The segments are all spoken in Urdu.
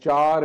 4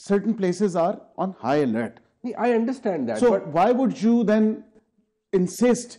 certain places are on high alert. I understand that. So why would you then insist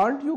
aren't you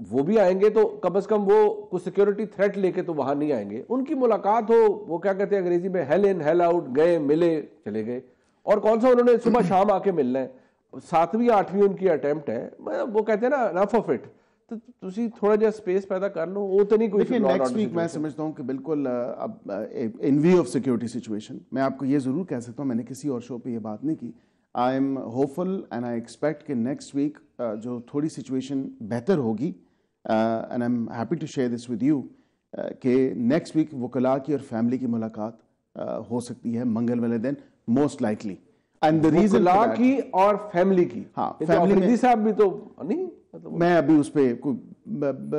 وہ بھی آئیں گے تو کم از کم وہ کوئی سیکیورٹی تھریٹ لے کے تو وہاں نہیں آئیں گے. ان کی ملاقات ہو, وہ کیا کہتے ہیں انگریزی میں, ہیل ان ہیل آؤٹ, گئے ملے چلے گئے. اور کون سا انہوں نے صبح شام آ کے ملنا ہے, 7ویں 8ویں ان کی اٹیمپٹ ہے. وہ کہتے ہیں نا انف آف اٹ, تو تسی تھوڑا جا سپیس پیدا کر لو. وہ تو نہیں کوئی. دیکھیں نیکسٹ ویک میں سمجھتا ہوں کہ بالکل اب in view of security situation میں آپ کو یہ ضرور کہہ سکتا ہوں, میں نے کسی اور شو پہ یہ بات نہیں کی, I am hopeful and I expect کہ نیکسٹ ویک جو تھوڑی سچویشن بہتر ہوگی, and I am happy to share this with you, کہ نیکسٹ ویک وکلاء کی اور فیملی کی ملاقات ہو سکتی ہے منگل والے دن most likely. And the reason وکلاء کی اور فیملی کی, ہاں فیملی صاحب بھی تو نہیں, میں ابھی اس پہ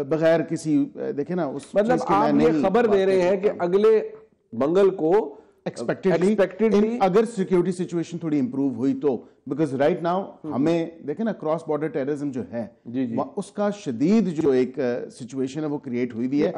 بغیر کسی دیکھیں نا اس مطلب آپ یہ خبر دے رہے ہیں کہ اگلے منگل کو ایکسپیکٹڈلی اگر سیکیورٹی سچویشن تھوڑی امپروو ہوئی تو, بیکاز رائٹ ناؤ ہمیں دیکھیں نا کراس بارڈر ٹیررزم جو ہے اس کا شدید جو ایک سچویشن ہے وہ کریٹ ہوئی بھی ہے.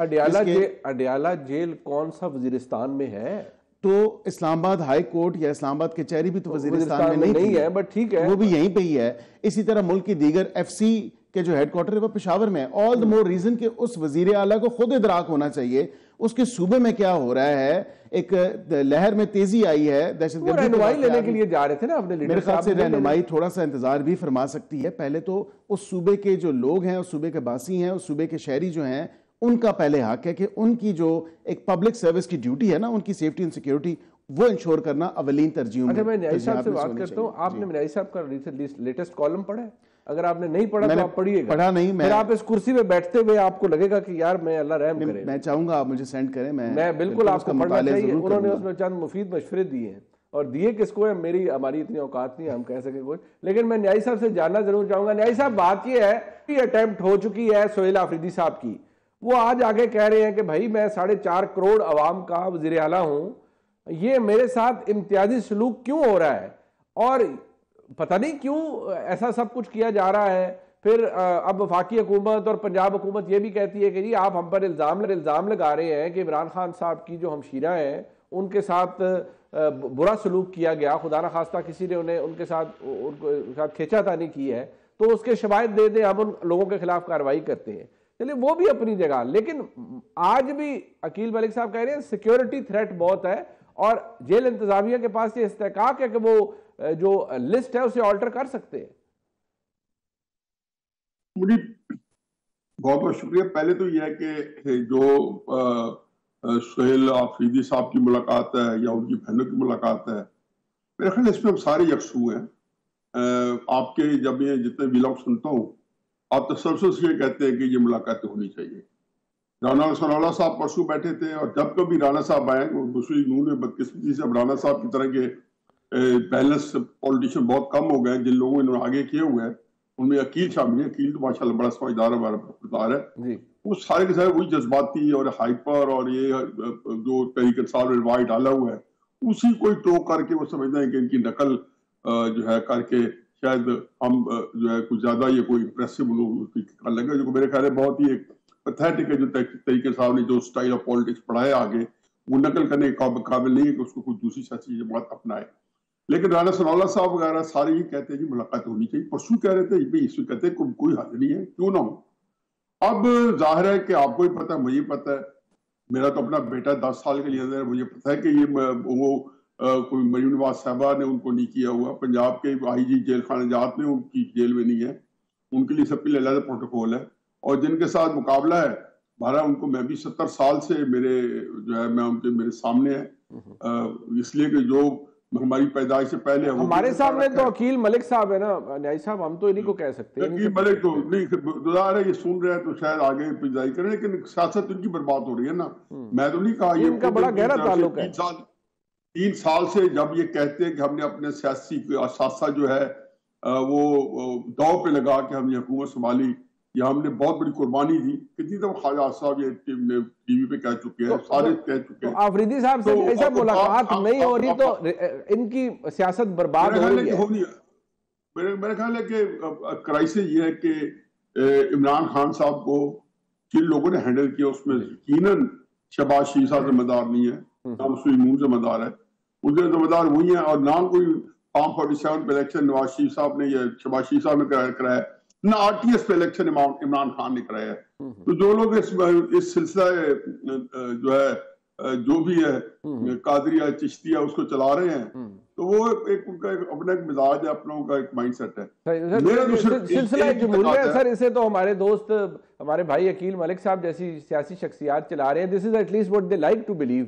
اڈیالہ جیل کون سا وزیرستان میں ہے؟ تو اسلام آباد ہائی کورٹ یا اسلام آباد کچہری بھی تو وزیرستان میں نہیں ہے, بٹ ٹھیک ہے وہ بھی یہیں پہ ہی ہے. اسی طرح ملک کی دیگر ایف سی کے جو ہیڈ کوارٹر ہے وہ پشاور میں ہے. آل دا مور ریزن کہ اس وزیر اعلیٰ کو خود ادراک ہونا چاہیے اس کے صوبے میں کیا ہو رہا ہے. ایک لہر میں تیزی آئی ہے, دہشت گردی رہنمائی لینے کے لیے جا رہے تھے نا اپنے لیڈر. میرے خیال سے رہنمائی تھوڑا سا انتظار بھی فرما سکتی ہے. پہلے تو اس صوبے کے جو لوگ ہیں, اس صوبے کے باسی ہیں, اس صوبے کے شہری جو ہیں, ان کا پہلے حق ہے کہ ان کی جو ایک پبلک سروس کی ڈیوٹی ہے نا, ان کی سیفٹی اینڈ سیکیورٹی وہ انشور کرنا اولین ترجیحوں میں. میں نیائی صاحب سے بات کرتا ہوں, آپ نے نیائی صاحب کا لیٹسٹ کالم پڑھا ہے؟ اگر آپ نے نہیں پڑھا تو آپ پڑھیے گا. پڑھا نہیں, پھر آپ اس کرسی پہ بیٹھتے ہوئے آپ کو لگے گا کہ یار میں اللہ رحم کرے. میں چاہوں گا آپ مجھے سینڈ کریں, میں بالکل آپ کو پڑھنا چاہیے. انہوں نے اس میں چند مفید مشورے دیے ہیں, اور دیے کس کو ہے, ہماری اتنی اوقات نہیں ہم کہہ سکیں کچھ. لیکن میں نیائی صاحب سے جاننا ضرور چاہوں گا. نیائی صاحب بات یہ ہے کہ اٹیمپٹ ہو چکی ہے سہیل آفریدی صاحب کی, وہ آج آگے کہہ رہے ہیں کہ بھائی میں 4.5 کروڑ عوام کا وزیر اعلیٰ ہوں, یہ میرے ساتھ امتیازی سلوک کیوں ہو رہا ہے, اور پتہ نہیں کیوں ایسا سب کچھ کیا جا رہا ہے. پھر اب وفاقی حکومت اور پنجاب حکومت یہ بھی کہتی ہے کہ جی آپ ہم پر الزام لگا رہے ہیں کہ عمران خان صاحب کی جو ہمشیرہ ہیں ان کے ساتھ برا سلوک کیا گیا, خدا نخواستہ کسی نے ان کے ساتھ کھینچا تانی کی ہے, تو اس کے شواہد دے دیں, ہم ان لوگوں کے خلاف کارروائی کرتے ہیں. چلیے وہ بھی اپنی جگہ, لیکن آج بھی عقیل ملک صاحب کہہ رہے ہیں سیکیورٹی تھریٹ بہت ہے, اور جیل انتظامیہ کے پاس یہ استحقاق ہے کہ وہ جو لسٹ ہے اسے آلٹر کر سکتے ہیں. مجھے بہت بہت شکریہ. پہلے تو یہ ہے کہ جو سہیل آفریدی صاحب کی ملاقات ہے یا ان کی بہنوں کی ملاقات ہے, میرے خیال اس میں ہم سارے یکسو ہیں. آپ کے جب یہ جتنے ویلاگ سنتا ہوں آپ تسلسل سے یہ کہتے ہیں کہ یہ ملاقاتیں ہونی چاہیے. رانا ثناءاللہ صاحب پرسوں بیٹھے تھے, اور جب کبھی رانا صاحب آئے, مسلم نون میں بدقسمتی سے اب رانا صاحب کی طرح کے بیلنس پولیٹیشین بہت کم ہو گئے, جن لوگوں نے آگے کیے ہوئے ہیں ان میں عقیل شامل ہے. عقیل تو ماشاءاللہ بڑا سمجھدار ہے, ہمارا کردار ہے. وہ سارے کے سارے وہی جذباتی اور ہائپر, اور یہ جو تحریک انصاف نے رواج ڈالا ہوا ہے اسی کوئی ٹو کر کے وہ سمجھتے ہیں کہ ان کی نقل جو ہے کر کے شاید ہم جو ہے کچھ زیادہ یہ کوئی امپریسو لوگ کر لیں گے, جو میرے خیال ہے بہت ہی ایک پیتھیٹک ہے. جو تحریک انصاف نے جو اسٹائل آف پالیٹکس پڑھایا آگے, وہ نقل کرنے کے قابل نہیں ہے کہ اس کو کوئی دوسری سیاسی جماعت اپنائے. لیکن رانا ثناءاللہ صاحب وغیرہ سارے یہ کہتے ہیں کہ ملاقات ہونی چاہیے. پرسوں کہہ رہے تھے, اس میں کہتے ہیں کوئی حل نہیں ہے, کیوں نہ ہو. اب ظاہر ہے کہ آپ کو ہی پتہ ہے, مجھے پتہ ہے, میرا تو اپنا بیٹا 10 سال کے لیے اندر ہے, مجھے پتہ ہے کہ یہ وہ کوئی مریم نواز صاحبہ نے ان کو نہیں کیا ہوا. پنجاب کے آئی جی جیل خانہ جات میں ان کی جیل میں نہیں ہے, ان کے لیے سب کے لیے علیحدہ پروٹوکول ہے. اور جن کے ساتھ مقابلہ ہے بہرحال ان کو, میں بھی 70 سال سے میرے جو ہے میں ان کے میرے سامنے ہے, اس لیے کہ جو ہماری پیدائش سے پہلے ہمارے سامنے تو عقیل ملک صاحب ہے نا نیائی صاحب, ہم تو انہیں کو کہہ سکتے ہیں. عقیل ملک تو نہیں گزار ہے, یہ سن رہے ہیں تو شاید آگے پیدائی کریں, لیکن سیاست ان کی برباد ہو رہی ہے نا. میں تو نہیں کہا, یہ ان کا بڑا گہرا تعلق ہے. 3 سال سے جب یہ کہتے ہیں کہ ہم نے اپنے سیاسی اثاثہ جو ہے وہ داؤ پہ لگا کے ہم نے حکومت سنبھالی, یا ہم نے بہت بڑی قربانی دی. کتنی دفعہ خواجہ صاحب یہ ٹی وی پہ کہہ چکے ہیں, سارے کہہ چکے ہیں. آفریدی صاحب سے ایسا ملاقات نہیں ہو رہی تو ان کی سیاست برباد ہو رہی ہے. میرے خیال ہے کہ کرائسس یہ ہے کہ عمران خان صاحب کو جن لوگوں نے ہینڈل کیا اس میں یقیناً شہباز شریف صاحب ذمہ دار نہیں ہے, نہ مسلم نون ذمہ دار ہے. ان کے ذمہ دار وہی ہیں, اور نہ کوئی فارم 47 پہ الیکشن نواز شریف صاحب نے یا شہباز شریف صاحب نے کرایا, نہ RTS پہ الیکشن عمران خان نے کرایا ہے. تو جو لوگ اس سلسلہ جو ہے جو بھی ہے قادریہ چشتیہ اس کو چلا رہے ہیں تو وہ ایک ان کا اپنا ایک مزاج ہے, اپنا ان کا ایک مائنڈ سیٹ ہے. سلسلہ جمہوریہ سر, اسے تو ہمارے دوست ہمارے بھائی عقیل ملک صاحب جیسی سیاسی شخصیات چلا رہے ہیں. This is at least what they like to believe.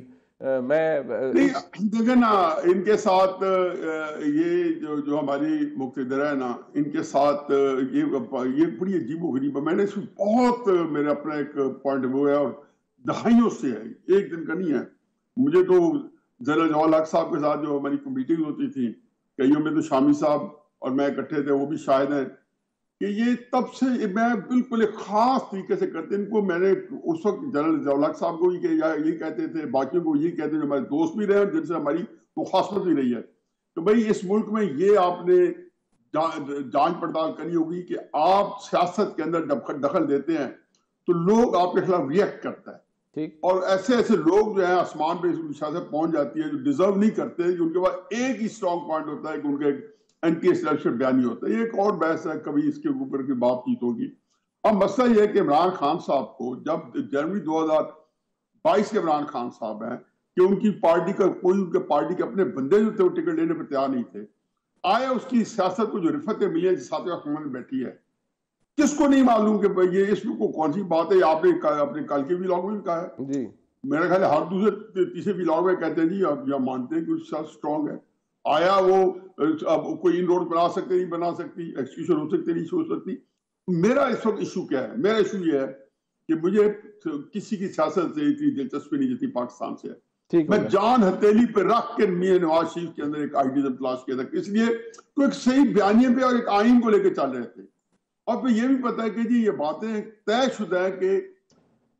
میں دیکھیں نا ان کے ساتھ یہ جو ہماری مقتدر ہے نا, ان کے ساتھ یہ بڑی عجیب و غریب ہے. میں نے اس میں بہت میرا اپنا ایک پوائنٹ آف ویو ہے اور دہائیوں سے ہے, ایک دن کا نہیں ہے. مجھے تو جنرل جوہر حق صاحب کے ساتھ جو ہماری میٹنگ ہوتی تھی, کئیوں میں تو شامی صاحب اور میں اکٹھے تھے, وہ بھی شاہد ہیں کہ یہ تب سے میں بالکل ایک خاص طریقے سے کرتے. ان کو میں نے اس وقت جنرل جوہر حق صاحب کو یہ کہتے تھے, باقیوں کو یہ کہتے ہیں جو ہمارے دوست بھی رہے اور جن سے ہماری مخاصمت بھی رہی ہے, تو بھئی اس ملک میں یہ آپ نے جانچ پڑتال کرنی ہوگی کہ آپ سیاست کے اندر دخل دیتے ہیں تو لوگ آپ کے خلاف ریئیکٹ کرتا ہے. اور ایسے ایسے لوگ جو ہیں آسمان پہ سیاست پہنچ جاتی ہے جو ڈیزرو نہیں کرتے, جو ان کے پاس ایک ہی اسٹرانگ پوائنٹ ہوتا ہے کہ ان کا ایک اینٹی اسٹیبلشمنٹ بیانی ہوتا ہے. یہ ایک اور بحث ہے, کبھی اس کے اوپر کی بات چیت ہوگی. اب مسئلہ یہ ہے کہ عمران خان صاحب کو جب جنوری 2022 کے عمران خان صاحب ہیں کہ ان کی پارٹی کا کوئی ان کے پارٹی کے اپنے بندے جو تھے وہ ٹکٹ لینے پر تیار نہیں تھے, آیا اس کی سیاست کو جو رفتیں ملی ہیں جس ساتھ حکومت بیٹھی ہے, کس کو نہیں معلوم کہ یہ اس کو کون سی بات ہے. آپ نے اپنے کل کے ویلاگ میں بھی کہا ہے, جی میرا خیال ہے ہر دوسرے تیسرے ویلاگ میں کہتے ہیں جی آپ یا مانتے ہیں کہ اس ساتھ اسٹرانگ ہے. آیا وہ اب کوئی ان روڈ بنا سکتے نہیں بنا سکتی, ایکسکیوشن ہو سکتے نہیں ہو سکتی. میرا اس وقت ایشو کیا ہے؟ میرا ایشو یہ ہے کہ مجھے کسی کی سیاست سے اتنی دلچسپی نہیں جتنی پاکستان سے ہے. میں جان ہتھیلی پہ رکھ کے میاں نواز شریف کے اندر ایک آئیڈیزم تلاش کیا تھا, اس لیے تو ایک صحیح بیانیے پہ اور ایک آئین کو لے کے چل رہے تھے. اور پھر یہ بھی پتا ہے کہ جی یہ باتیں طے شدہ ہے کہ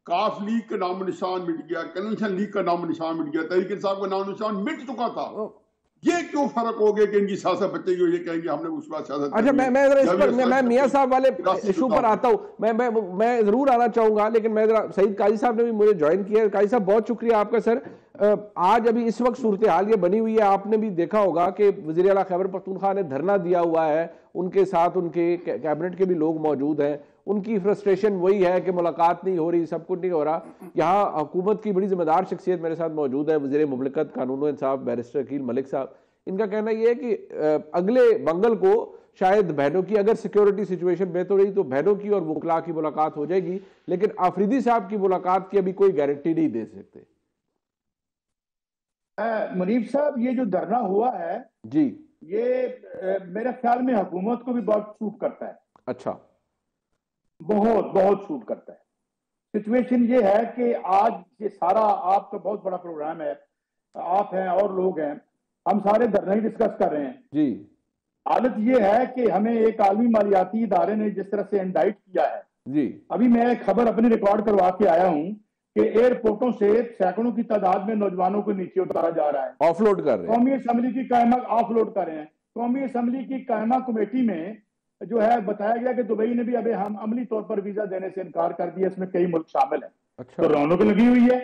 کاف لیگ کا نام و نشان مٹ گیا, کنونشن لیگ کا نام و نشان مٹ گیا, تحریک انصاف کا نام و نشان مٹ چکا تھا. یہ کیوں فرق ہو گیا کہ ان کی سیاست بچے گی, یہ کہیں گے ہم نے اس بات سیاست. اچھا میں میاں صاحب والے ایشو پر آتا ہوں, میں ضرور آنا چاہوں گا, لیکن میں ذرا سعید قاضی صاحب نے بھی مجھے جوائن کیا ہے. قاضی صاحب بہت شکریہ آپ کا. سر آج ابھی اس وقت صورتحال یہ بنی ہوئی ہے, آپ نے بھی دیکھا ہوگا کہ وزیر اعلیٰ خیبر پختونخوا نے دھرنا دیا ہوا ہے, ان کے ساتھ ان کے کیبنٹ کے بھی لوگ موجود ہیں. ان کی فرسٹریشن وہی ہے کہ ملاقات نہیں ہو رہی, سب کچھ نہیں ہو رہا. یہاں حکومت کی بڑی ذمہ دار شخصیت میرے ساتھ موجود ہے, وزیر مملکت قانون و انصاف بیرسٹر عقیل ملک صاحب. ان کا کہنا یہ ہے کہ اگلے منگل کو شاید بہنوں کی اگر سیکیورٹی سچویشن بہتر رہی تو بہنوں کی اور وکلاء کی ملاقات ہو جائے گی, لیکن آفریدی صاحب کی ملاقات کی ابھی کوئی گارنٹی نہیں دے سکتے. منیف صاحب یہ جو دھرنا ہوا ہے جی یہ میرے خیال میں حکومت کو بھی بہت سوٹ کرتا ہے. اچھا, بہت بہت سوٹ کرتا ہے. سچویشن یہ ہے کہ آج یہ سارا آپ کا بہت بڑا پروگرام ہے, آپ ہیں اور لوگ ہیں, ہم سارے دھرنا ہی ڈسکس کر رہے ہیں. جی حالت یہ ہے کہ ہمیں ایک عالمی مالیاتی ادارے نے جس طرح سے انڈائٹ کیا ہے, جی ابھی میں ایک خبر اپنی ریکارڈ کروا کے آیا ہوں کہ ایئرپورٹوں سے سینکڑوں کی تعداد میں نوجوانوں کو نیچے اتارا جا رہا ہے, آف لوڈ کر رہے ہیں. قومی اسمبلی کی قائمہ آف لوڈ کر رہے ہیں. قومی اسمبلی کی قائمہ کمیٹی میں جو ہے بتایا گیا کہ دبئی نے بھی ابھی ہم عملی طور پر ویزا دینے سے انکار کر دیا, اس میں کئی ملک شامل ہیں. اچھا, تو رونق لگی ہوئی ہے,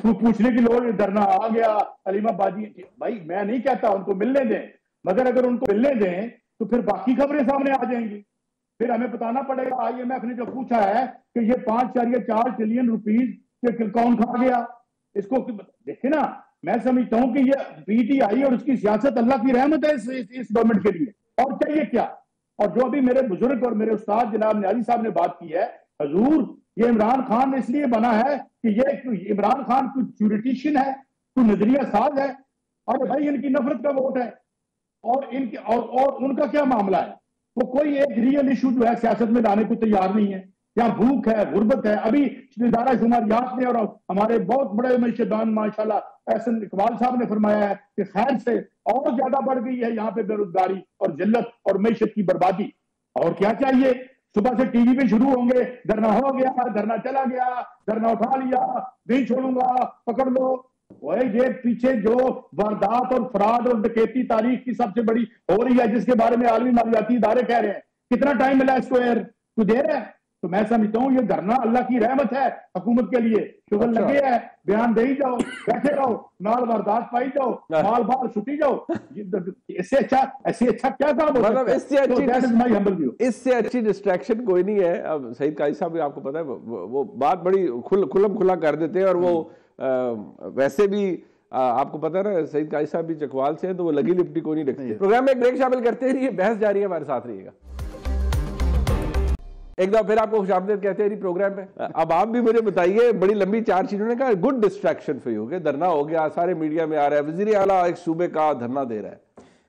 پوچھنے کی لوگ دھرنا آ گیا علیمہ بادی. بھائی میں نہیں کہتا ان کو ملنے دیں, مگر اگر ان کو ملنے دیں تو پھر باقی خبریں سامنے آ جائیں گی. پھر ہمیں بتانا پڑے گا IMF نے جو پوچھا ہے کہ یہ 5.4 ٹریلین روپیز کون کھا گیا, اس کو دیکھیں نا. میں سمجھتا ہوں کہ یہ PTI اور اس کی سیاست اللہ کی رحمت ہے اس گورنمنٹ کے لیے, اور چاہیے کیا. اور جو ابھی میرے بزرگ اور میرے استاد جناب نیازی صاحب نے بات کی ہے, حضور یہ عمران خان اس لیے بنا ہے کہ یہ عمران خان کوئی تھیوریٹیشین ہے, کوئی نظریہ ساز ہے, اور بھائی ان کی نفرت کا ووٹ ہے, اور ان کی اور ان کا کیا معاملہ ہے. وہ کوئی ایک ریئل ایشو جو ہے سیاست میں لانے کو تیار نہیں ہے. یہاں بھوک ہے, غربت ہے. ابھی ادارہ شماریات نے اور ہمارے بہت بڑے معیشتدان ماشاءاللہ احسن اقبال صاحب نے فرمایا ہے کہ خیر سے اور زیادہ بڑھ گئی ہے یہاں پہ بے روزگاری اور ذلت اور معیشت کی بربادی. اور کیا چاہیے, صبح سے ٹی وی پہ شروع ہوں گے, دھرنا ہو گیا, دھرنا چلا گیا, دھرنا اٹھا لیا, نہیں چھوڑوں گا, پکڑ لو. یہ پیچھے جو واردات اور فراد اور ڈکیتی تاریخ کی سب سے بڑی ہو رہی ہے, جس کے بارے میں عالمی مالیاتی ادارے کہہ رہے ہیں, کتنا ٹائم ملا اس کو, ایئر کو دے رہے ہیں. تو میں سمجھتا ہوں یہ دھرنا اللہ کی رحمت ہے حکومت کے لیے. شغل لگے ہے, بیان دے جاؤ, بیٹھے رہو, نال واردات پائی جاؤ, مال بال چھٹی جاؤ. اس سے اچھا کیا کام ہو سکتا ہے؟ اس سے اچھی ڈسٹریکشن کوئی نہیں ہے. اب سعید قائد صاحب آپ کو پتا ہے وہ بات بڑی کھلم کھلا کر دیتے ہیں, اور وہ ویسے بھی آپ کو پتا ہے نا سعید قائد صاحب بھی چکوال سے ہیں, تو وہ لگی لپٹی کوئی نہیں رکھتے. پروگرام میں ایک بریک شامل کرتے ہیں, یہ بحث جاری ہے, ہمارے ساتھ رہیے گا. ایک دفعہ پھر آپ کو خوش آمدید کہتے ہیں پروگرام پہ. اب آپ بھی مجھے بتائیے, بڑی لمبی 4 چیزوں نے کہا گڈ ڈسٹریکشن فار یو, کہ دھرنا ہو گیا, سارے میڈیا میں آ رہا ہے, وزیر اعلیٰ ایک صوبے کا دھرنا دے رہا ہے.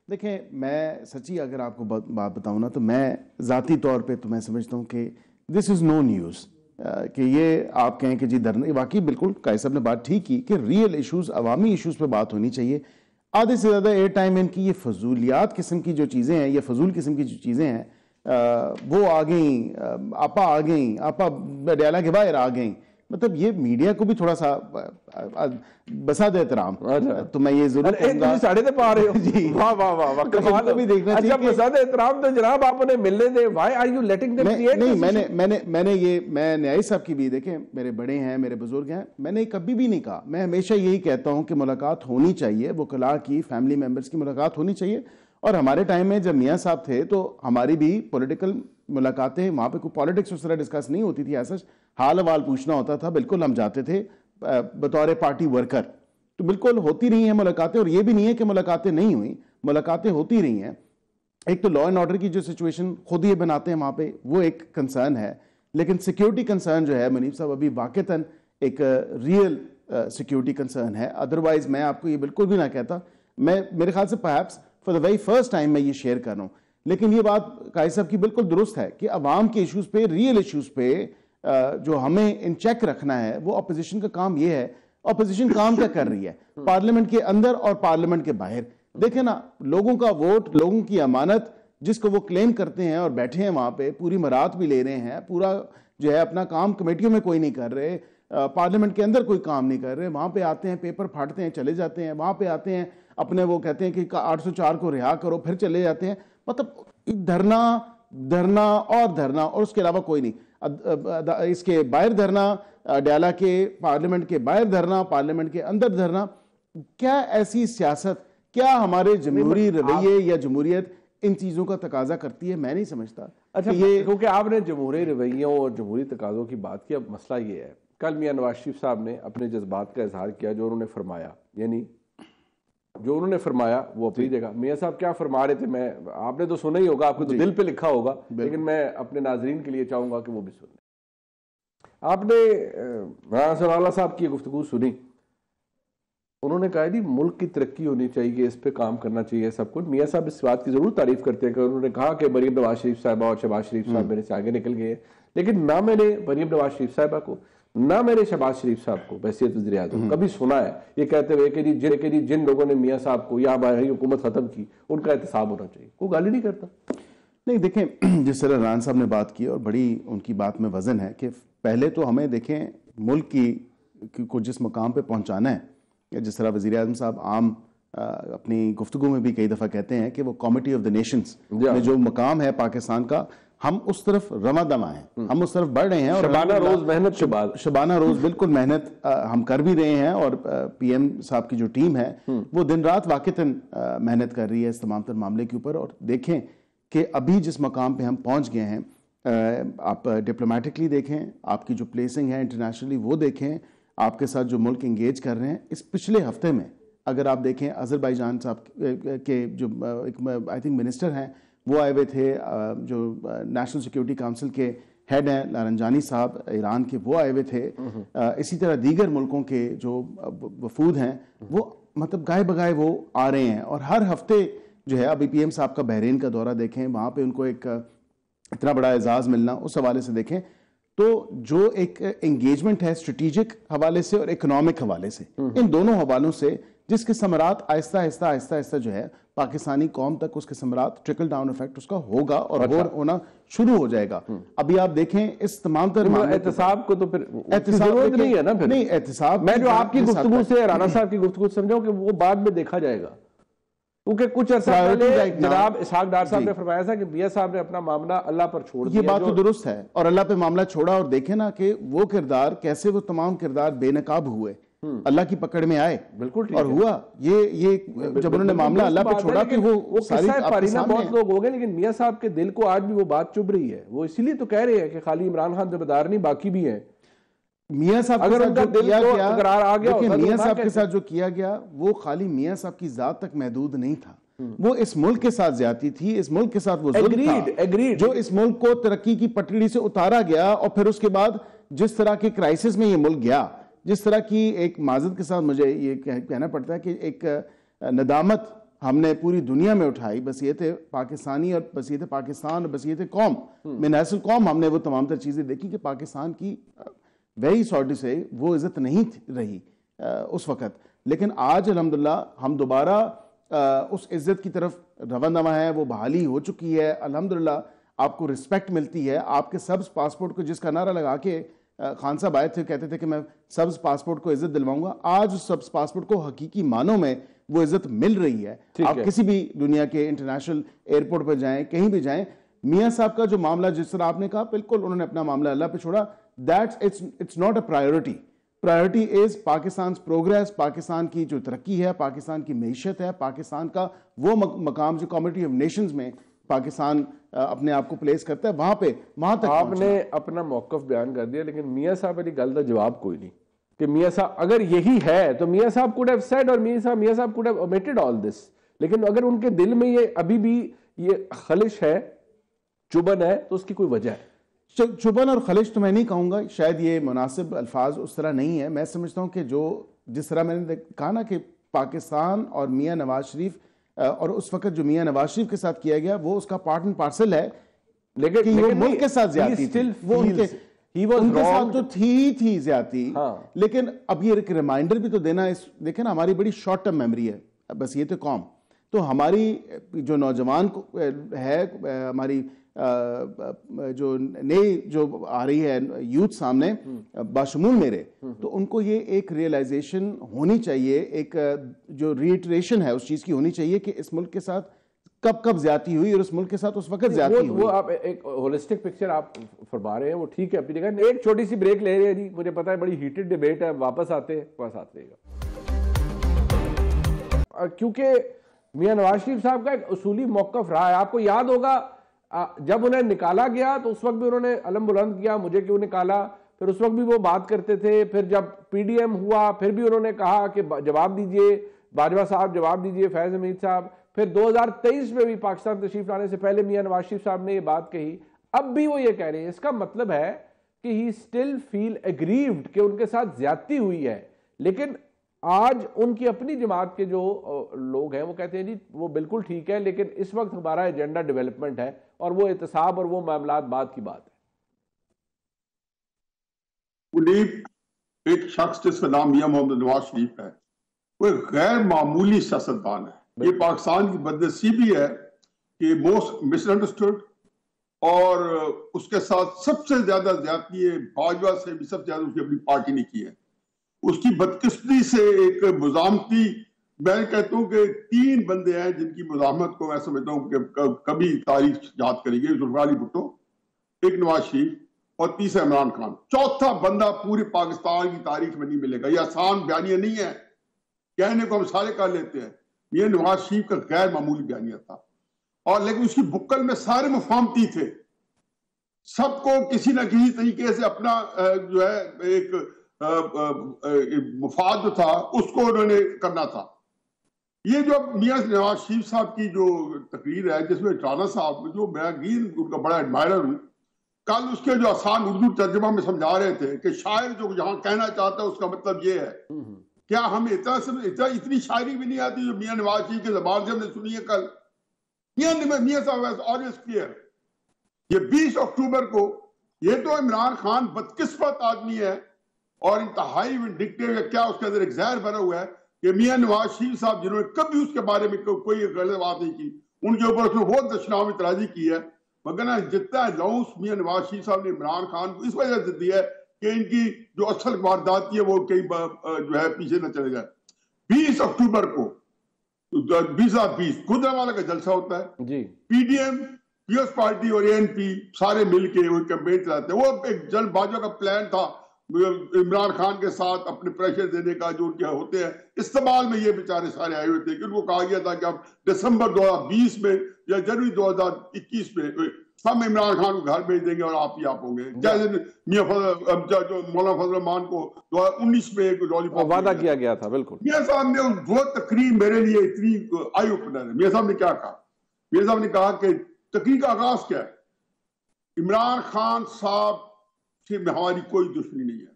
دیکھیں میں سچی اگر آپ کو بات بتاؤں نا, تو میں ذاتی طور پہ تو میں سمجھتا ہوں کہ دس از نو نیوز, کہ یہ آپ کہیں کہ جی دھرنا, واقعی بالکل قائد صاحب نے بات ٹھیک کی کہ ریئل ایشوز, عوامی ایشوز پہ بات ہونی چاہیے. آدھے سے زیادہ ایئر ٹائم ان کی یہ فضولیات قسم کی جو چیزیں ہیں, یا فضول قسم کی جو چیزیں ہیں, وہ آ گئیں, آپا اڈیالہ کے باہر آ گئیں. مطلب یہ میڈیا کو بھی تھوڑا سا بساد احترام, تو میں یہ ضرور کہوں گا. ساڑھے تے پا رہے ہو جی, واہ واہ واہ, کمال بھی دیکھنا چاہیے. اچھا بساد احترام تو جناب آپ انہیں ملنے دیں, why are you letting them create? نہیں, میں نیائی صاحب کی بھی, دیکھیں میرے بڑے ہیں, میرے بزرگ ہیں, میں نے کبھی بھی نہیں کہا, میں ہمیشہ یہی کہتا ہوں کہ ملاقات ہونی چاہیے, وکلاء کی, فیملی ممبرز کی ملاقات ہونی چاہیے. اور ہمارے ٹائم میں جب میاں صاحب تھے تو ہماری بھی پولیٹیکل ملاقاتیں, وہاں پہ کوئی پالیٹکس اس طرح ڈسکس نہیں ہوتی تھی, ایسا حال حوال پوچھنا ہوتا تھا. بالکل ہم جاتے تھے بطور پارٹی ورکر, تو بالکل ہوتی رہی ہیں ملاقاتیں. اور یہ بھی نہیں ہے کہ ملاقاتیں نہیں ہوئیں, ملاقاتیں ہوتی رہی ہیں. ایک تو لا اینڈ آرڈر کی جو سچویشن خود یہ بناتے ہیں وہاں پہ, وہ ایک کنسرن ہے, لیکن سیکیورٹی کنسرن جو ہے منیب صاحب ابھی واقعتاً ایک ریئل سیکیورٹی کنسرن ہے. ادروائز میں آپ کو یہ بالکل بھی نہ کہتا. میں میرے خیال سے perhaps for the very first time میں یہ شیئر کر رہا ہوں. لیکن یہ بات قائد صاحب کی بالکل درست ہے کہ عوام کے ایشوز پہ, ریئل ایشوز پہ جو ہمیں ان چیک رکھنا ہے, وہ اپوزیشن کا کام یہ ہے. اپوزیشن کام کیا کر رہی ہے پارلیمنٹ کے اندر اور پارلیمنٹ کے باہر؟ دیکھیں نا, لوگوں کا ووٹ, لوگوں کی امانت جس کو وہ کلیم کرتے ہیں اور بیٹھے ہیں وہاں پہ, پوری مرات بھی لے رہے ہیں, پورا جو ہے اپنا کام کمیٹیوں میں کوئی نہیں کر رہے, پارلیمنٹ کے اندر کوئی کام نہیں کر رہے. وہاں پہ آتے ہیں, پیپر پھاڑتے ہیں, چلے جاتے ہیں. وہاں پہ آتے ہیں, اپنے وہ کہتے ہیں کہ 804 کو رہا کرو, پھر چلے جاتے ہیں. مطلب دھرنا اور اس کے علاوہ کوئی نہیں. اس کے باہر دھرنا, اڈیالہ کے پارلیمنٹ کے باہر دھرنا, پارلیمنٹ کے اندر دھرنا. کیا ایسی سیاست, کیا ہمارے جمہوری رویے یا جمہوریت ان چیزوں کا تقاضا کرتی ہے؟ میں نہیں سمجھتا. اچھا, یہ کیونکہ آپ نے جمہوری رویوں اور جمہوری تقاضوں کی بات کی, اب مسئلہ یہ ہے, کل میاں نواز شریف صاحب نے اپنے جذبات کا اظہار کیا, جو انہوں نے فرمایا, یعنی جو انہوں نے فرمایا وہ اپنی جگہ. میاں صاحب کیا فرما رہے تھے, آپ نے تو سنا ہی ہوگا, آپ کو تو دل پہ لکھا ہوگا, لیکن میں اپنے ناظرین کے لیے چاہوں گا کہ وہ بھی سنیں. آپ نے رانا ثناءاللہ صاحب کی گفتگو سنی, انہوں نے کہا جی ملک کی ترقی ہونی چاہیے, اس پہ کام کرنا چاہیے سب کچھ. میاں صاحب اس بات کی ضرور تعریف کرتے ہیں کہ انہوں نے کہا کہ مریم نواز شریف صاحبہ اور شہباز شریف صاحب میرے سے آگے نکل گئے, لیکن نہ میں نے مریم نواز شریف صاحبہ کو, نہ میں نے شہباز شریف صاحب کو بحیثیت وزیر اعظم کبھی سنا ہے یہ کہتے ہوئے کہ جن لوگوں نے میاں صاحب کو یا ہماری حکومت ختم کی ان کا احتساب ہونا چاہیے. کوئی گالی نہیں کرتا. نہیں, دیکھیں جس طرح ران صاحب نے بات کی, اور بڑی ان کی بات میں وزن ہے, کہ پہلے تو ہمیں دیکھیں ملک کو جس مقام پہ پہنچانا ہے, جس طرح وزیر اعظم صاحب عام اپنی گفتگو میں بھی کئی دفعہ کہتے ہیں کہ وہ کمیٹی آف دا نیشنز میں جو مقام ہے پاکستان کا, ہم اس طرف رواں دواں ہیں, ہم اس طرف بڑھ رہے ہیں. اور شبانہ روز بالکل محنت ہم کر بھی رہے ہیں, اور پی ایم صاحب کی جو ٹیم ہے وہ دن رات واقعتاً محنت کر رہی ہے اس تمام تر معاملے کے اوپر. اور دیکھیں کہ ابھی جس مقام پہ ہم پہنچ گئے ہیں, آپ ڈپلومیٹکلی دیکھیں, آپ کی جو پلیسنگ ہے انٹرنیشنلی وہ دیکھیں, آپ کے ساتھ جو ملک انگیج کر رہے ہیں. اس پچھلے ہفتے میں اگر آپ دیکھیں آذربائیجان صاحب کے جو آئی تھنک منسٹر ہیں وہ آئے ہوئے تھے, جو نیشنل سیکیورٹی کونسل کے ہیڈ ہیں لارنجانی صاحب ایران کے, وہ آئے ہوئے تھے. اسی طرح دیگر ملکوں کے جو وفود ہیں وہ مطلب گائے بگائے وہ آ رہے ہیں. اور ہر ہفتے جو ہے, ابھی پی ایم صاحب کا بحرین کا دورہ دیکھیں, وہاں پہ ان کو ایک اتنا بڑا اعزاز ملنا, اس حوالے سے دیکھیں تو جو ایک انگیجمنٹ ہے اسٹریٹجک حوالے سے اور اکنامک حوالے سے, ان دونوں حوالوں سے, جس کے ثمرات آہستہ جو ہے پاکستانی قوم تک اس کے ثمرات ٹرکل ڈاؤن افیکٹ اس کا ہوگا اور ہونا شروع ہو جائے گا. ابھی آپ دیکھیں اس تمام تر احتساب کو, تو پھر ضرورت نہیں ہے نا. نہیں, احتساب میں جو آپ کی گفتگو سے رانا صاحب کی گفتگو سمجھاؤں کہ وہ بعد میں دیکھا جائے گا, کیونکہ کچھ عرصہ پہلے جناب اسحاق ڈار صاحب نے فرمایا تھا کہ میاں صاحب نے اپنا معاملہ اللہ پر چھوڑ دیا. یہ بات تو درست ہے, اور اللہ پہ معاملہ چھوڑا, اور دیکھیں نا کہ وہ کردار کیسے, وہ تمام کردار بے نقاب ہوئے, اللہ کی پکڑ میں آئے, بالکل اور ہوا یہ جب انہوں نے معاملہ اللہ پہ چھوڑا کہ وہ ساری بہت لوگ ہو گئے, لیکن میاں صاحب کے دل کو آج بھی وہ بات چبھ رہی ہے. وہ اسی لیے تو کہہ رہے ہیں کہ خالی عمران خان ذمہ دار نہیں, باقی بھی ہیں. میاں صاحب اگر ان کا دل کو اقرار آ گیا, میاں صاحب کے ساتھ جو کیا گیا وہ خالی میاں صاحب کی ذات تک محدود نہیں تھا, وہ اس ملک کے ساتھ زیادتی تھی, اس ملک کے ساتھ وہ ظلم تھا جو اس ملک کو ترقی کی پٹڑی سے اتارا گیا. اور پھر اس کے بعد جس طرح کی کرائسس میں یہ ملک گیا, جس طرح کی ایک معذرت کے ساتھ مجھے یہ کہنا پڑتا ہے کہ ایک ندامت ہم نے پوری دنیا میں اٹھائی, بصیرت پاکستانی اور بصیرت پاکستان اور بصیرت قوم میں نیسل قوم, ہم نے وہ تمام تر چیزیں دیکھی کہ پاکستان کی وہی سوٹی سے وہ عزت نہیں رہی اس وقت. لیکن آج الحمدللہ ہم دوبارہ اس عزت کی طرف رواں ہے, وہ بحالی ہو چکی ہے الحمدللہ. آپ کو رسپیکٹ ملتی ہے. آپ کے سبز پاسپورٹ کو جس کا نعرہ لگا کے خان صاحب آئے تھے, کہتے تھے کہ میں سبز پاسپورٹ کو عزت دلواؤں گا, آج اس سبز پاسپورٹ کو حقیقی معنوں میں وہ عزت مل رہی ہے. آپ کسی بھی دنیا کے انٹرنیشنل ایئرپورٹ پر جائیں, کہیں بھی جائیں, میاں صاحب کا جو معاملہ جس طرح آپ نے کہا, بالکل انہوں نے اپنا معاملہ اللہ پہ چھوڑا. it's not a priority. priority is پاکستان's progress, Pakistan کی جو ترقی ہے, پاکستان کی معیشت ہے, پاکستان کا وہ مقام جو کمیونٹی آف نیشنز میں پاکستان اپنے آپ کو پلیس کرتا ہے, وہاں تک آپ نے اپنا موقف بیان کر دیا. لیکن میاں صاحب علی گل کا جواب کوئی نہیں کہ میاں صاحب اگر یہی ہے تو میاں صاحب could have said, اور میاں صاحب could have omitted all this. لیکن اگر ان کے دل میں یہ ابھی بھی یہ خلش ہے, چبھن ہے, تو اس کی کوئی وجہ ہے. چبھن اور خلش تو میں نہیں کہوں گا, شاید یہ مناسب الفاظ اس طرح نہیں ہے. میں سمجھتا ہوں کہ جس طرح میں نے کہا نا کہ پاکستان اور میاں نواز شریف, اور اس وقت جو میاں نواز شریف کے ساتھ کیا گیا وہ اس کا پارٹ اینڈ پارسل ہے, لیکن وہ ملک کے ساتھ زیادتی تھی, وہ ان کے ساتھ تو تھی زیادتی. لیکن اب یہ ایک ریمائنڈر بھی تو دینا, دیکھیں نا ہماری بڑی شارٹ ٹرم میموری ہے بس یہ تو قوم, تو ہماری جو نوجوان ہے, ہماری جو نئی جو آ رہی ہے یوتھ سامنے باشمول میرے, تو ان کو یہ ایک ریئلائزیشن ہونی چاہیے, ایک جو ریٹریشن ہے اس چیز کی ہونی چاہیے کہ اس ملک کے ساتھ کب زیادتی ہوئی اور اس ملک کے ساتھ اس وقت زیادتی ہوئی. وہ آپ ایک ہولسٹک پکچر آپ فرما رہے ہیں, وہ ٹھیک ہے اپنی جگہ. ایک چھوٹی سی بریک لے رہے ہیں جی, مجھے پتا ہے بڑی ہیٹڈ ڈیبیٹ ہے, واپس آتے ہیں, بس آتے گا. کیونکہ میاں نواز شریف صاحب کا ایک اصولی موقف رہا ہے. آپ کو یاد ہوگا جب انہیں نکالا گیا تو اس وقت بھی انہوں نے علم بلند کیا, مجھے کیوں نکالا, پھر اس وقت بھی وہ بات کرتے تھے. پھر جب پی ڈی ایم ہوا پھر بھی انہوں نے کہا کہ جواب دیجئے باجوہ صاحب, جواب دیجئے فیض حمید صاحب. پھر 2023 میں بھی پاکستان تشریف لانے سے پہلے میاں نواز شریف صاحب نے یہ بات کہی, اب بھی وہ یہ کہہ رہے ہیں. اس کا مطلب ہے کہ ہی اسٹل فیل اگریوڈ کہ ان کے ساتھ زیادتی ہوئی ہے. لیکن آج ان کی اپنی جماعت کے جو لوگ ہیں وہ کہتے ہیں جی وہ بالکل ٹھیک ہے, لیکن اس وقت ہمارا ایجنڈا ڈیولپمنٹ ہے اور وہ احتساب اور وہ معاملات بعد کی بات ہے. ایک شخص جس کا نام میاں محمد نواز شریف ہے, وہ ایک غیر معمولی سیاستدان ہے. یہ پاکستان کی بدنصیبی ہے کہ موسٹ مس انڈرسٹوڈ, اور اس کے ساتھ سب سے زیادہ زیادتی ہے باجوہ سے بھی سب سے زیادہ اس کی اپنی پارٹی نے کی ہے. اس کی بدقسمتی سے ایک مزاحمتی, میں کہتا ہوں کہ 3 بندے ہیں جن کی مزاحمت کو میں سمجھتا ہوں کہ کبھی تاریخ یاد کرے گی, ذوالفقار علی بھٹو, ایک نواز شریف, اور تیسرا عمران خان. چوتھا بندہ پورے پاکستان کی تاریخ میں نہیں ملے گا. یہ آسان بیانیہ نہیں ہے, کہنے کو ہم سارے کر لیتے ہیں. یہ نواز شریف کا غیر معمولی بیانیہ تھا, اور لیکن اس کی بکل میں سارے مفاہمتی تھے. سب کو کسی نہ کسی طریقے سے اپنا جو ہے ایک مفاد جو تھا اس کو انہوں نے کرنا تھا. یہ جو میاں نواز شریف صاحب کی جو تقریر ہے جس میں رانا صاحب, جو میں ان کا بڑا ایڈمائرر ہوں, کل اس کے جو آسان اردو ترجمہ میں سمجھا رہے تھے کہ شاعر جو جہاں کہنا چاہتا ہے اس کا مطلب یہ ہے. کیا ہمیں اتنی شاعری بھی نہیں آتی جو میاں نواز شریف کی زبان سے ہم نے سنی ہے کل؟ میاں صاحب آلویز کلیئر. یہ 20 اکتوبر کو, یہ تو عمران خان بدقسمت آدمی ہے اور انتہائی ونڈکٹیو یا کیا اس کے اندر ایک زہر بھرا ہوا ہے کہ میاں نواز شریف صاحب جنہوں نے کبھی اس کے بارے میں کوئی غلط بات نہیں کی, ان کے اوپر اس نے بہت دشنام اعتراضی کی ہے. مگر جتنا الاؤنس میاں نواز شریف صاحب نے عمران خان کو اس وجہ سے دی ہے کہ ان کی جو اصل واردات کی ہے وہ کئی جو ہے پیچھے نہ چلے جائے. 20 اکتوبر کو 20 گجرانوالہ کا جلسہ ہوتا ہے جی P D M Peoples Party اور اے این پی سارے مل کے وہ کیمپین چلاتے ہیں. وہ ایک جلد بازوں کا پلان تھا عمران خان کے ساتھ اپنے پریشر دینے کا جو کیا ہوتے ہیں استعمال میں. یہ بیچارے سارے آئے ہوئے تھے کہ ان کو کہا گیا تھا کہ اب دسمبر 2020 میں یا جنوری 2021 میں ہم عمران خان کو گھر بھیج دیں گے اور آپ ہی آپ ہوں گے. جیسے میاں جو مولانا فضل الرحمان کو 2019 میں ایک لالی پاپ وعدہ کیا گیا تھا. بالکل میاں صاحب نے وہ تقریر میرے لیے اتنی آئی اوپنر ہے. میاں صاحب نے کیا کہا؟ میاں صاحب نے کہا کہ تقریر کا آغاز کیا ہے؟ عمران خان صاحب سے ہماری کوئی دشمنی نہیں ہے.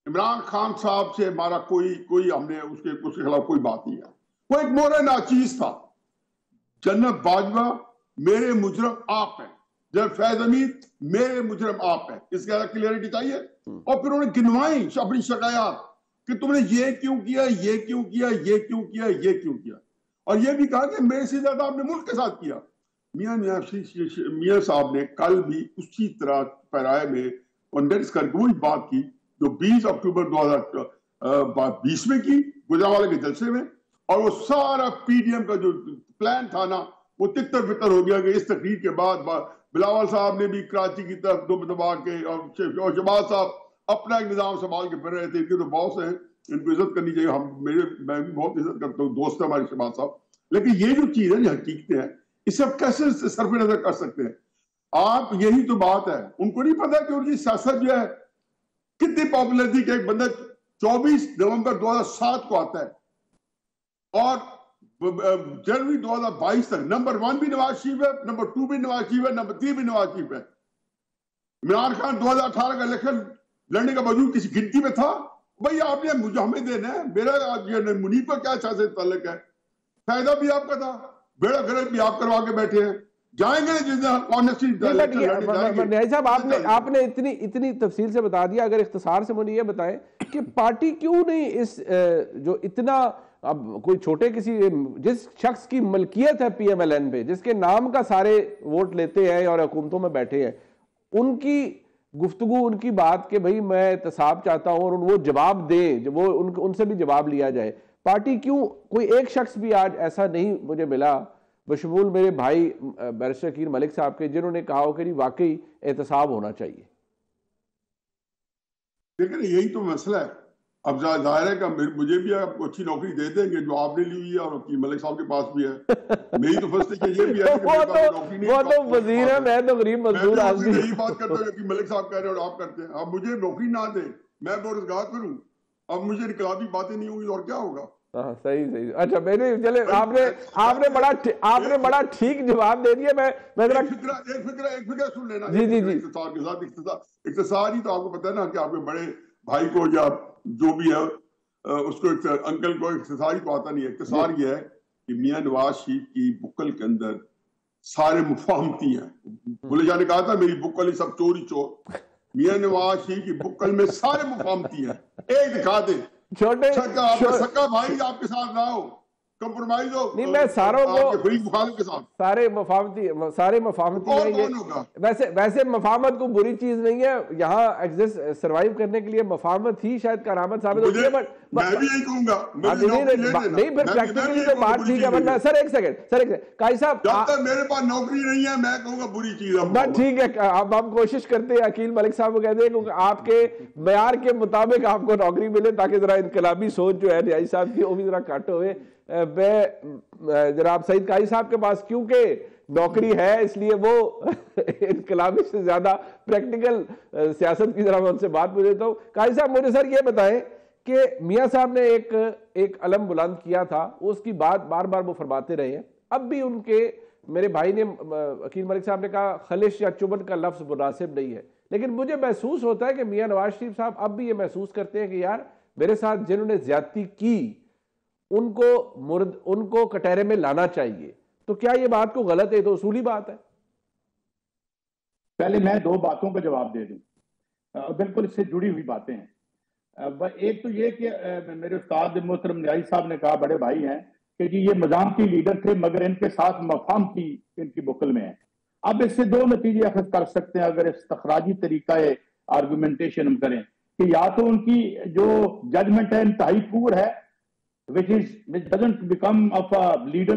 عمران خان صاحب سے ہمارا کوئی ہم نے اس کے خلاف کوئی بات نہیں ہے. وہ ایک مورا ناچیز تھا. جنرل باجوہ میرے مجرم آپ ہیں، جنرل فیض حمید میرے مجرم آپ ہیں. اس کے علاوہ کلیئرٹی چاہیے. اور پھر انہوں نے گنوائی اپنی شکایات کہ تم نے یہ کیوں کیا، یہ کیوں کیا، یہ کیوں کیا، یہ کیوں کیا. اور یہ بھی کہا کہ میرے سے زیادہ آپ نے ملک کے ساتھ کیا. میاں صاحب نے کل بھی اسی طرح پیرائے میں کنڈنس کر کے وہی بات کی جو 20 اکتوبر 2020 میں کی گجرانوالہ کے جلسے میں. اور وہ سارا پی ڈی ایم کا جو پلان تھا نا وہ تتر بتر ہو گیا کہ اس تقریر کے بعد بلاول صاحب نے بھی کراچی کی طرف دبا کے اور شہباز صاحب اپنا ایک نظام سنبھال کے پھر رہے تھے. ان کے تو باس ہیں، ان کو عزت کرنی چاہیے. میں بھی بہت عزت کرتا ہوں، دوست ہے ہمارے شہباز صاحب. لیکن یہ جو چیز ہے، یہ حقیقتیں ہیں، اسے آپ کیسے صرف نظر کر سکتے ہیں؟ آپ یہی تو بات ہے. ان کو نہیں پتا کہ ان کی سیاست جو ہے کتنی پاپولر تھی کہ ایک بندہ 24 نومبر 2007 کو آتا ہے اور جنوری 2022 تک نمبر 1 بھی نواز شریف ہے، نمبر 2 بھی نواز شریف ہے، نمبر 3 بھی نواز شریف ہے. عمران خان 2018 کا الیکشن لڑنے کا وجود کسی گنتی میں تھا؟ بھائی آپ نے مجھے ہمیں دینا ہے. میرا منیب کا کیا سیاست تعلق ہے؟ فائدہ بھی آپ کا تھا، بیڑا گرد بھی آپ کروا کے بیٹھے ہیں. جائیں گے جس صاحب آپ نے اتنی تفصیل سے بتا دیا. اگر اختصار سے مجھے یہ بتائیں کہ پارٹی کیوں نہیں اس جو اتنا اب کوئی چھوٹے کسی جس شخص کی ملکیت ہے پی ایم ایل این پہ، جس کے نام کا سارے ووٹ لیتے ہیں اور حکومتوں میں بیٹھے ہیں، ان کی گفتگو، ان کی بات کہ بھئی میں احتساب چاہتا ہوں اور وہ جواب دیں، وہ ان سے بھی جواب لیا جائے. پارٹی کیوں کوئی ایک شخص بھی آج ایسا نہیں مجھے ملا بشمول میرے بھائی بیرسٹر عقیل ملک صاحب کے جنہوں نے کہا ہو کہ واقعی احتساب ہونا چاہیے؟ لیکن یہی تو مسئلہ ہے. اب ظاہر ہے کہ مجھے بھی آپ اچھی نوکری دے دیں گے جو آپ نے لی ہوئی ہے اور عقیل ملک صاحب کے پاس بھی ہے. میری تو فرض ہے کہ یہ بھی ہے کہ وہ تو وزیر ہے، میں تو غریب مزدور آدمی. یہی بات کرتا ہوں کہ عقیل ملک صاحب کہہ رہے ہیں اور آپ کرتے ہیں. اب مجھے نوکری نہ دیں، میں بے روزگار کروں، اب مجھے انقلابی باتیں نہیں ہوئی اور کیا ہوگا؟ صحیح. اچھا میں نے چلے آپ نے بڑا ٹھیک جواب دے دیا. میں ایک فکرہ سن لینا. جی اختصار کے ساتھ اختصار ہی تو آپ کو پتہ ہے نا کہ آپ کے بڑے بھائی کو یا جو بھی ہے اس کو انکل کو اختصار ہی تو آتا نہیں ہے. اختصار یہ ہے کہ میاں نواز شریف کی بکل کے اندر سارے مفاہمتی ہیں. بھولے جا نے کہا تھا میری بکل سب چوری چور. میاں نواز شریف کی بکل میں سارے مفاہمتی ہیں. ایک دکھا دیں چھوٹے سکا بھائی آپ کے ساتھ نہ ہو، کمپرومائز ہو. نہیں میں ساروں کو فریق مخالف کے ساتھ سارے مفاہمتی ہیں. یہ ویسے مفاہمت کو بری چیز نہیں ہے. یہاں سروائیو کرنے کے لیے مفاہمت ہی شاید کارآمد ثابت ہوتی ہے. میں بھی یہی کہوں گا نہیں پھر پریکٹیکلی تو بات ٹھیک ہے. سر ایک سیکنڈ قاضی صاحب، جب تک میرے پاس نوکری نہیں ہے میں کہوں گا بری چیز ہے. بس ٹھیک ہے، اب ہم کوشش کرتے ہیں عقیل ملک صاحب کو کہتے ہیں کیونکہ آپ کے معیار کے مطابق آپ کو نوکری ملے تاکہ ذرا انقلابی سوچ جو ہے نیائی صاحب کی وہ بھی ذرا کٹ ہوئے. جناب سعید قاضی صاحب کے پاس کیونکہ نوکری ہے اس لیے وہ انقلابی سے زیادہ پریکٹیکل سیاست کی ذرا میں ان سے بات پوچھ لیتا ہوں. قاضی صاحب مجھے سر یہ بتائیں کہ میاں صاحب نے ایک علم بلند کیا تھا، اس کی بات بار بار وہ فرماتے رہے ہیں. اب بھی ان کے میرے بھائی نے عقیل ملک صاحب نے کہا خلش یا چبن کا لفظ مناسب نہیں ہے، لیکن مجھے محسوس ہوتا ہے کہ میاں نواز شریف صاحب اب بھی یہ محسوس کرتے ہیں کہ یار میرے ساتھ جنہوں نے زیادتی کی ان کو کٹہرے میں لانا چاہیے. تو کیا یہ بات کو غلط ہے؟ تو اصولی بات ہے. پہلے میں دو باتوں کا جواب دے دوں، بالکل اس سے جڑی ہوئی باتیں ہیں. ایک تو یہ کہ میرے استاد محترم نیائی صاحب نے کہا، بڑے بھائی ہیں، کہ جی یہ مزاحمتی لیڈر تھے مگر ان کے ساتھ مفاہمتی ان کی بکل میں ہے. اب اس سے دو نتیجے اخذ کر سکتے ہیں اگر استخراجی طریقہ آرگومنٹیشن ہم کریں کہ یا تو ان کی جو ججمنٹ ہے انتہائی پور ہے، which doesn't become of a leader,